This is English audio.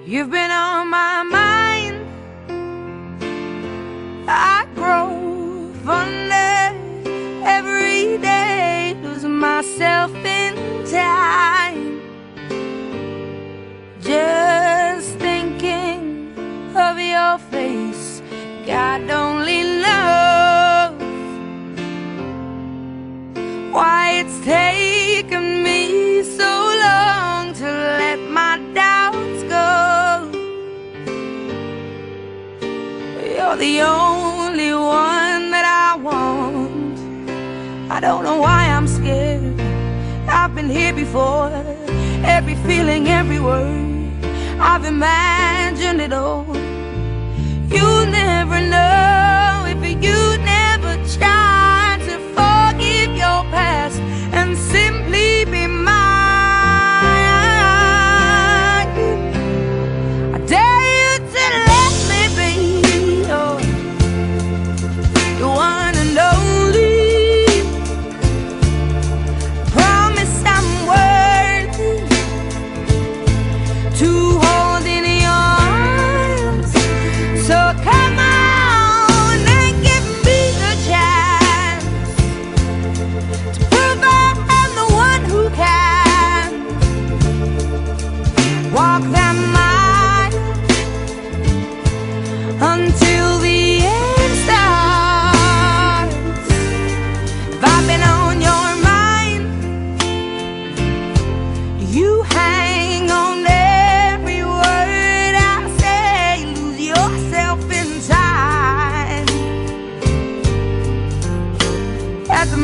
You've been on my mind. I grow fonder every day, lose myself in time. Just thinking of your face, God only knows why it's taken me so long to let my doubts go. You're the only one that I want. I don't know why I'm scared. I've been here before. Every feeling, every word, I've imagined it all. You never know if you never try to forgive your past and simply be mine. I dare you to let me be the one and only. Promise I'm worthy to hold in your arms. So come on and give me the chance to prove I'm the one who can walk that mile until the end starts. If I've been on your mind, you hang on every word I say, lose yourself in time. At the